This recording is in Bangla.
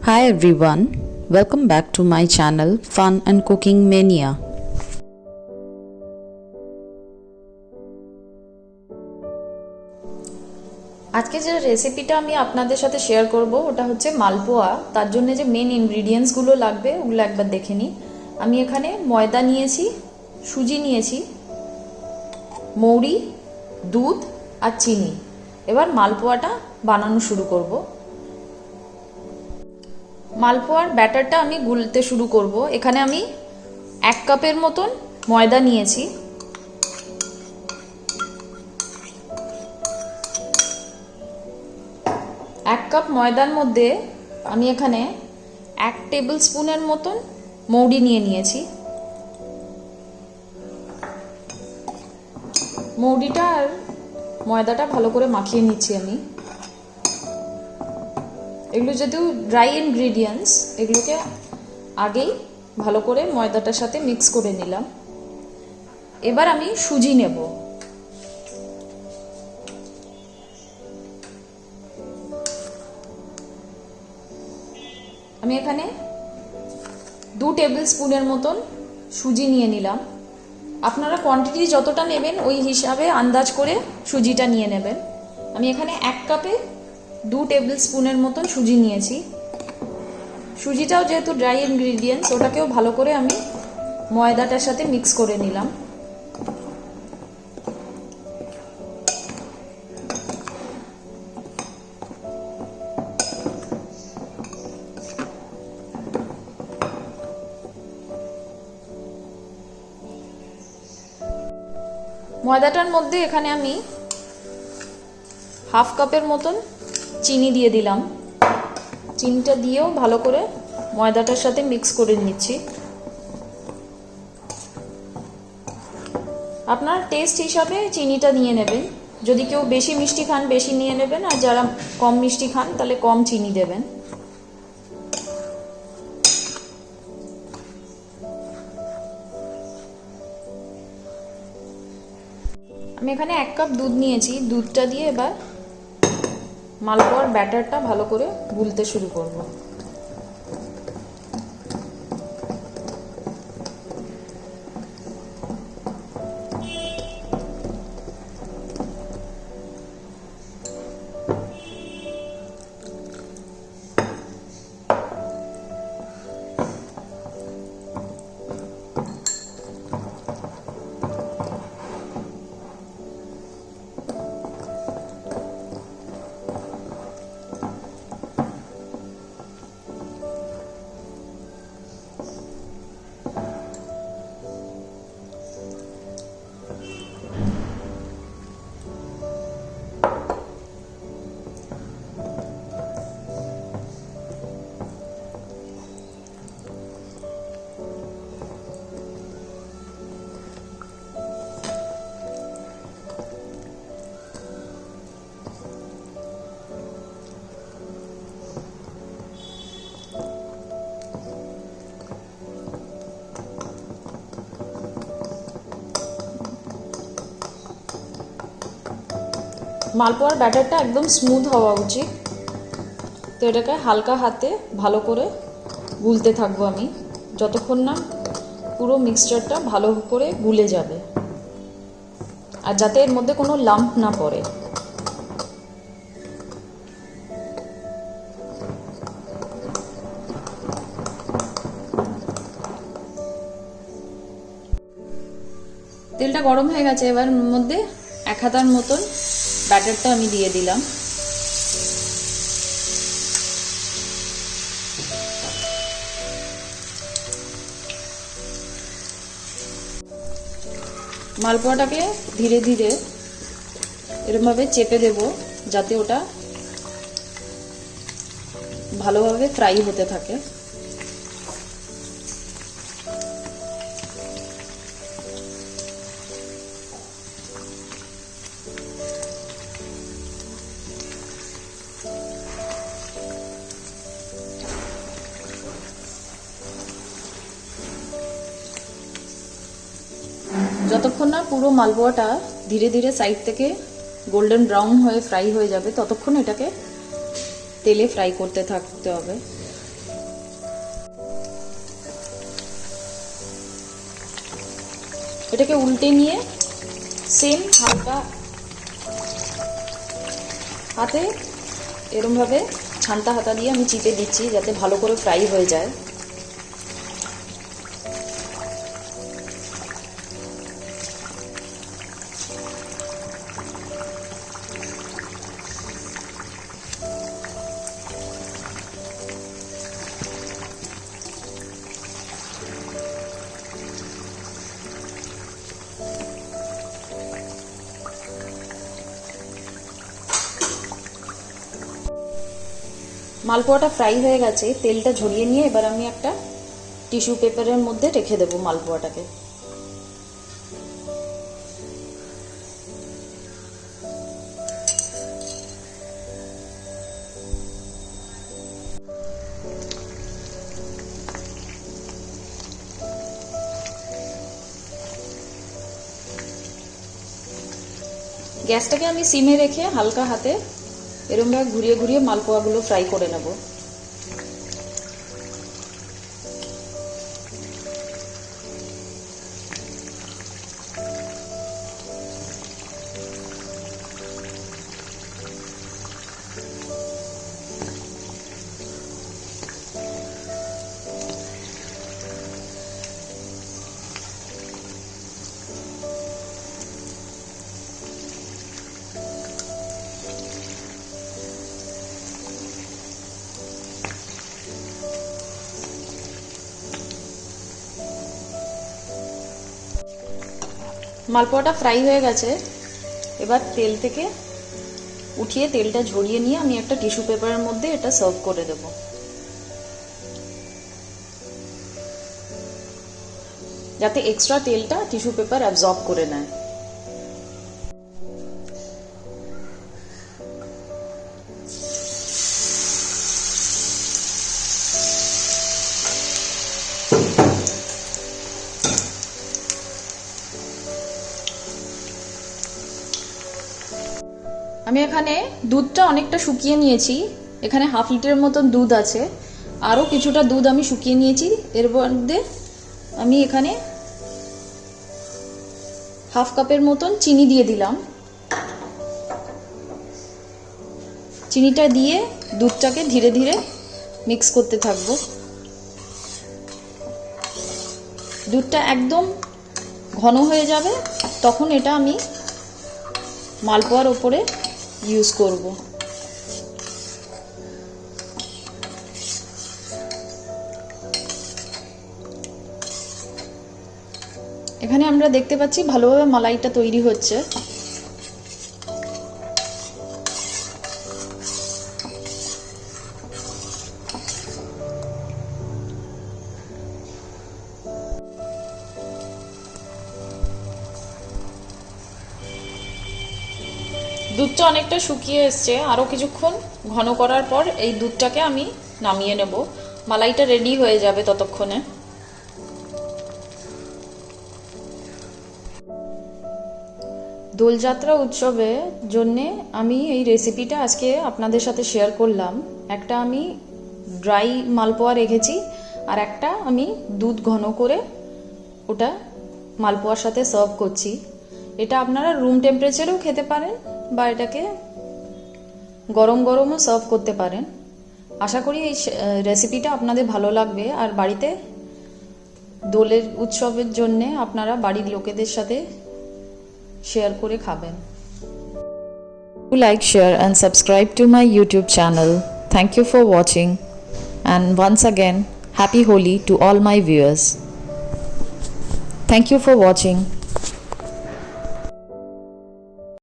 Hi everyone, welcome back to my channel Fun and Cooking Mania. আজকে যে রেসিপিটা আমি আপনাদের সাথে শেয়ার করব ওটা হচ্ছে মালপোয়া। তার জন্য যে মেন ইনগ্রিডিয়েন্টসগুলো লাগবে ওগুলো একবার দেখে নিই। আমি এখানে ময়দা নিয়েছি, সুজি নিয়েছি, মৌরি, দুধ আর চিনি। এবার মালপোয়াটা বানানো শুরু করব। মালপোয়ার ব্যাটারটা আমি গুলতে শুরু করব। এখানে আমি 1 কাপের মতন ময়দা নিয়েছি। এক কাপ ময়দার মধ্যে আমি এখানে 1 টেবিল স্পুনের মতন মৌরি নিয়ে নিয়েছি। মৌরিটা আর ময়দাটা ভালো করে মাখিয়ে নিচ্ছি আমি। এগুলো যেহেতু ড্রাই ইনগ্রিডিয়েন্টস, এগুলোকে আগেই ভালো করে ময়দাটার সাথে মিক্স করে নিলাম। এবার আমি সুজি নেব। আমি এখানে 2 টেবিল স্পুনের মতন সুজি নিয়ে নিলাম। আপনারা কোয়ান্টিটি যতটা নেবেন ওই হিসাবে আন্দাজ করে সুজিটা নিয়ে নেবেন। আমি এখানে 1 কাপে 2 টেবিল স্পুনের মতন সুজি নিয়েছি। সুজিটাও যেহেতু ড্রাই ইনগ্রিডিয়েন্টস, ওটাকেও ভালো করে আমি ময়দাটার সাথে মিক্স করে নিলাম। ময়দাটার মধ্যে এখানে আমি 1/2 কাপের মতন চিনি দিয়ে দিলাম। চিনিটা দিয়েও ভালো করে ময়দাটার সাথে মিক্স করে নিচ্ছি। আপনার টেস্ট হিসাবে চিনিটা নিয়ে নেবেন। যদি কেউ বেশি মিষ্টি খান বেশি নিয়ে নেবেন, আর যারা কম মিষ্টি খান তাহলে কম চিনি দেবেন। আমি এখানে 1 কাপ দুধ নিয়েছি। দুধটা দিয়ে এবার মালপোয়ার ব্যাটারটা ভালো করে গুলতে শুরু করব। মালপোয়ার ব্যাটারটা একদম স্মুথ হওয়া উচিত, তো এটাকে হালকা হাতে ভালো করে গুলতে থাকবো আমি, যতক্ষণ না পুরো মিক্সচারটা ভালো করে গুলে যাবে, আর যাতে এর মধ্যে কোনো লাম্প না পড়ে। তেলটা গরম হয়ে গেছে। এবার এর মধ্যে 1 হাতার মতন ব্যাটারটা আমি দিয়ে দিলাম। মালপোয়াটাকে ধীরে ধীরে এরকমভাবে চেপে দেব, যাতে ওটা ভালোভাবে ফ্রাই হতে থাকে। যতক্ষণ না পুরো মালপোয়াটা ধীরে ধীরে সাইড থেকে গোল্ডেন ব্রাউন হয়ে ফ্রাই হয়ে যাবে, ততক্ষণ এটাকে তেলে ফ্রাই করতে থাকতে হবে। এটাকে উল্টে নিয়ে সেম হালকা হাতে এরমভাবে ছান্তা হাতা দিয়ে আমি চিপে দিচ্ছি যাতে ভালো করে ফ্রাই হয়ে যায়। মালপোয়াটা ফ্রাই হয়ে গেছে, তেলটা ঝরিয়ে নিয়ে এবার আমি একটা টিস্যু পেপারের মধ্যে রেখে দেবো মালপোয়াটাকে। গ্যাসটাকে আমি সিমে রেখে হালকা হাতে এরমভাবে ঘুরিয়ে ঘুরিয়ে মালপোয়াগুলো ফ্রাই করে নেব। মালপোয়াটা ফ্রাই হয়ে গেছে, এবার তেল থেকে উঠিয়ে তেলটা ঝরিয়ে নিয়ে আমি একটা টিস্যু পেপারের মধ্যে এটা সার্ভ করে দেব। যাতে এক্সট্রা তেলটা টিস্যু পেপার অ্যাবজর্ব করে নেয়। আমি এখানে দুধটা অনেকটা শুকিয়ে নিয়েছি, এখানে 1/2 লিটারের মতন দুধ আছে, আরও কিছুটা দুধ আমি শুকিয়ে নিয়েছি। এর মধ্যে আমি এখানে 1/2 কাপের মতন চিনি দিয়ে দিলাম। চিনিটা দিয়ে দুধটাকে ধীরে ধীরে মিক্স করতে থাকবো। দুধটা একদম ঘন হয়ে যাবে তখন এটা আমি মালপোয়ার ওপরে ইউজ করব। এখানে আমরা দেখতে পাচ্ছি ভালোভাবে মালাইটা তৈরি হচ্ছে। দুধটা অনেকটা শুকিয়ে এসছে, আরও কিছুক্ষণ ঘন করার পর এই দুধটাকে আমি নামিয়ে নেব। মালাইটা রেডি হয়ে যাবে ততক্ষণে। দোলযাত্রা উৎসবের জন্যে আমি এই রেসিপিটা আজকে আপনাদের সাথে শেয়ার করলাম। একটা আমি ড্রাই মালপোয়া রেখেছি, আর একটা আমি দুধ ঘন করে ওটা মালপোয়ার সাথে সার্ভ করছি। এটা আপনারা রুম টেম্পারেচারেও খেতে পারেন বা এটাকে গরম গরমও সার্ভ করতে পারেন। আশা করি এই রেসিপিটা আপনাদের ভালো লাগবে, আর বাড়িতে দোলের উৎসবের জন্যে আপনারা বাড়ির লোকেদের সাথে শেয়ার করে খাবেন। Like, share and subscribe to my YouTube channel. Thank you for watching, and once again happy Holi to all my viewers. Thank you for watching.